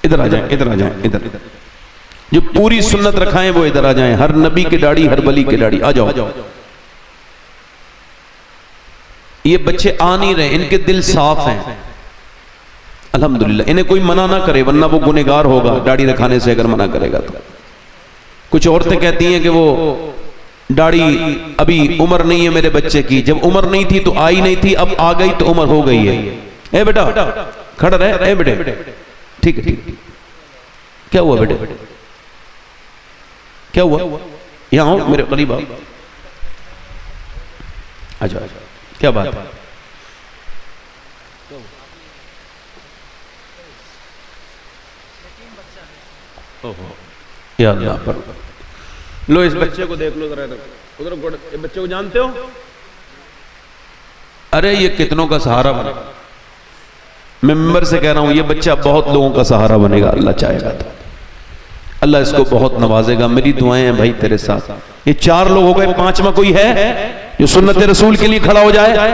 ادھر آ جائیں، ادھر آ جائیں، ادھر۔ جو پوری سنت رکھائیں وہ ادھر آ جائیں، ہر نبی کی داڑھی، ہر ولی کی داڑھی، آ جاؤ۔ یہ بچے آ نہیں رہے، ان کے دل صاف ہیں الحمدللہ، انہیں کوئی منع نہ کرے ورنہ وہ گنہگار ہوگا داڑھی رکھانے سے اگر منع کرے گا تو۔ کچھ عورتیں کہتی ہیں کہ وہ داڑھی ابھی عمر نہیں ہے میرے بچے کی، جب عمر نہیں تھی تو آئی نہیں تھی، اب آ گئی تو عمر ہو گئی ہے۔ اے بیٹا کھڑا رہے، اے بیٹے ٹھیک ہے، ٹھیک۔ کیا ہوا بیٹے؟ کیا ہوا؟ یہاں ہو میرے قریب آؤ، آجا کیا بات ہے؟ یا اللہ پر لو اس بچے کو دیکھ لو ذرا، ادھر بچے کو جانتے ہو؟ ارے یہ کتنوں کا سہارا بنے گا، میں ممبر سے کہہ رہا ہوں یہ بچہ بہت لوگوں کا سہارا بنے گا، اللہ چاہے گا تو اللہ اس کو بہت نوازے گا۔ میری دعائیں ہیں بھائی تیرے ساتھ۔ یہ 4 لوگ ہو گئے، 5واں کوئی ہے جو سنت رسول کے لیے کھڑا ہو جائے؟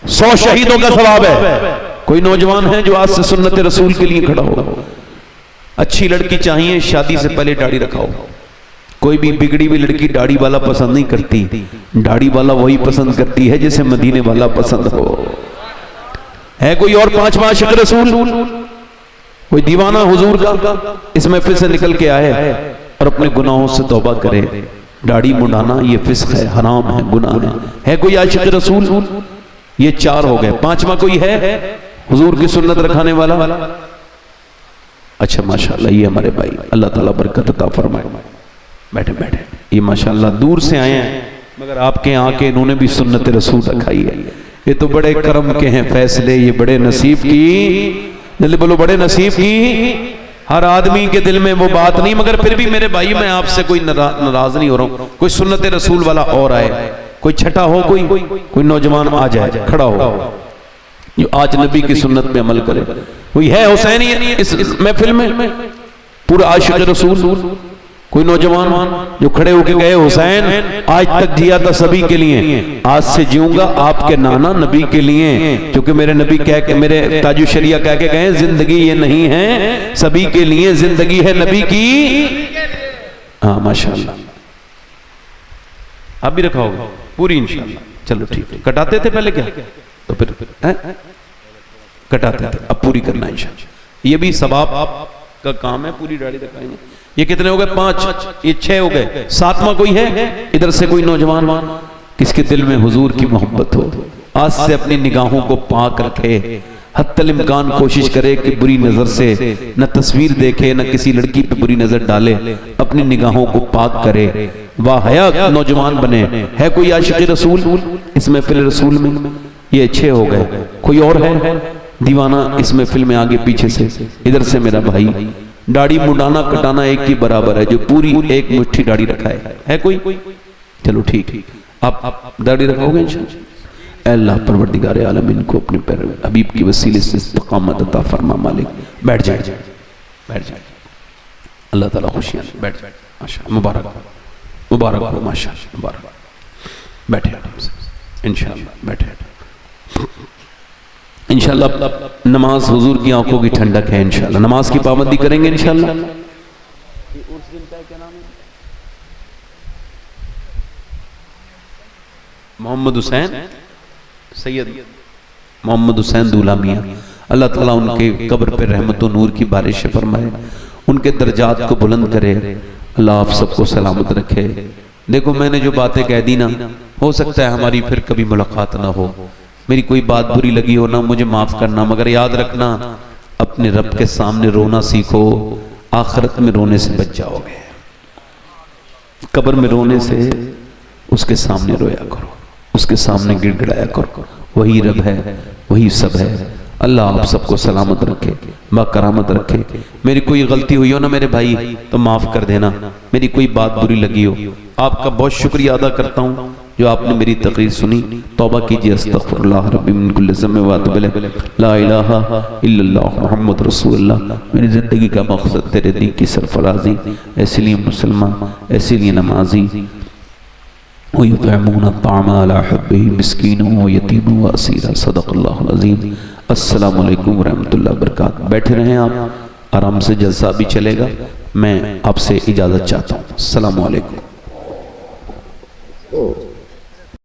100 شہیدوں کا ثواب ہے۔ کوئی نوجوان ہے جو آج سے سنت رسول کے لیے کھڑا ہو؟ اچھی لڑکی چاہیے، شادی سے پہلے داڑھی رکھاؤ۔ کوئی بھی بگڑی ہوئی لڑکی داڑھی والا پسند نہیں کرتی، داڑھی والا وہی پسند کرتی ہے جسے مدینے والا پسند ہو۔ ہے کوئی اور 5واں عاشق رسول؟ کوئی دیوانہ حضور کا اس محفل سے نکل کے آئے اور اپنے گناہوں سے توبہ کرے؟ داڑھی مڈانا یہ فسق ہے، حرام ہے، گناہ ہے کوئی عاشق رسول؟ یہ 4 ہو گئے، 5واں کوئی ہے حضور کی سنت رکھانے والا؟ اچھا ماشاءاللہ یہ ہمارے بھائی، اللہ تعالیٰ برکت عطا فرمائے۔ بیٹھے بیٹھے، یہ ماشاءاللہ دور سے آئے ہیں مگر آپ کے آ کے انہوں نے بھی سنت رسول رکھائی ہے۔ یہ تو بڑے کرم کے ہیں فیصلے، یہ بڑے نصیب کی، جلدی بولو بڑے نصیب کی ہر آدمی کے دل میں وہ بات نہیں، مگر پھر بھی میرے بھائی میں آپ سے کوئی ناراض نہیں ہو رہا ہوں، کوئی سنت رسول والا اور آئے، کوئی چھٹا ہو، کوئی نوجوان آ جائے کھڑا ہو جو آج نبی کی سنت میں عمل کرے. کوئی ہے حسینی اس محفل میں پورا عاشق رسول؟ کوئی نوجوان جو کھڑے ہو کے کہے حسین آج تک جیا تھا سبھی کے لیے، آج سے جیوں گا آپ کے نانا نبی کے لیے، کیونکہ میرے نبی کہہ کے، میرے تاج الشریعہ کہہ کے کہیں زندگی یہ نہیں ہے سبھی کے لیے، زندگی ہے نبی کی. ہاں ماشاءاللہ آپ بھی رکھا ہوگا پوری انشاءاللہ. چلو ٹھیک ہے. کٹاتے تھے پہلے کیا؟ تو پھر کٹاتے تھے، اب پوری کرنا انشاءاللہ. یہ بھی ثواب کا کام ہے، پوری داڑھی رکھائیں گے. یہ کتنے ہو گئے؟ 5. یہ 6 ہو گئے. 7واں کوئی ہے ادھر سے؟ کوئی نوجوان کس کے دل میں حضور کی محبت ہو، آج سے اپنی نگاہوں کو پاک رکھے، حتی الامکان کوشش کرے کہ بری نظر سے نہ تصویر دیکھے، نہ کسی لڑکی پہ بری نظر ڈالے، اپنی نگاہوں کو پاک کرے، واحیا نوجوان بنے. ہے کوئی عاشق رسول اس محفل رسول میں؟ یہ 6 ہو گئے. کوئی اور ہے دیوانہ اس محفل میں آگے پیچھے سے؟ ادھر سے میرا بھائی. داڑھی مڈانا کٹانا ایک ہی برابر ہے، جو پوری ایک مٹھی داڑھی رکھائے. ہے کوئی؟ چلو ٹھیک، آپ داڑھی رکھاؤ گے انشاءاللہ. اے اللہ پروردگار عالم ان کو اپنے پیر حبیب کی وسیلے سے استقامت عطا فرما. مالک بیٹھ جائیں، بیٹھ جائیں. اللہ تعالیٰ خوشیاں بیٹھ جائیں. ماشاءاللہ مبارک ہو ماشاءاللہ مبارک. بیٹھے انشاءاللہ بیٹھے. انشاءاللہ نماز حضور کی آنکھوں کی ٹھنڈک ہے. انشاءاللہ نماز کی پابندی کریں گے انشاءاللہ. محمد حسین سید محمد حسین دولہ میاں، اللہ تعالیٰ ان کے قبر پہ رحمت و نور کی بارش فرمائے، ان کے درجات کو بلند کرے. اللہ آپ سب کو سلامت رکھے. دیکھو میں نے جو باتیں کہہ دی نا، ہو سکتا ہے ہماری پھر کبھی ملاقات نہ ہو، میری کوئی بات بری لگی ہو نا مجھے معاف کرنا، مگر یاد رکھنا اپنے رب کے سامنے رونا سیکھو، آخرت میں رونے سے بچ جاؤ گے. قبر میں رونے سے اس کے سامنے رویا کرو، اس کے سامنے گڑ گڑایا کرو. وہی رب ہے، وہی سب ہے. اللہ آپ سب کو سلامت رکھے، با کرامت رکھے. میری کوئی غلطی ہوئی ہو نا میرے بھائی تو معاف کر دینا، میری کوئی بات بری لگی ہو. آپ کا بہت شکریہ ادا کرتا ہوں جو آپ نے میری تقریر سنی. توبہ کیجئے. استغفر اللہ ربی من کل ذنب واتوب الیہ. لا الہ الا اللہ محمد رسول اللہ. میری زندگی کا مقصد تیرے دین کی سرفرازی، ایسے لیے مسلمان، ایسے لیے نمازی. وَيُطْعِمُونَ الطَّعَامَ عَلَى حُبِّهِ مِسْكِينًا وَيَتِيمًا وَأَسِيرًا. صدق اللہ العظیم. السلام علیکم ورحمۃ اللہ وبرکاتہ. بیٹھے رہیں آپ آرام سے، جلسہ بھی چلے گا. میں آپ سے اجازت چاہتا ہوں. السلام علیکم.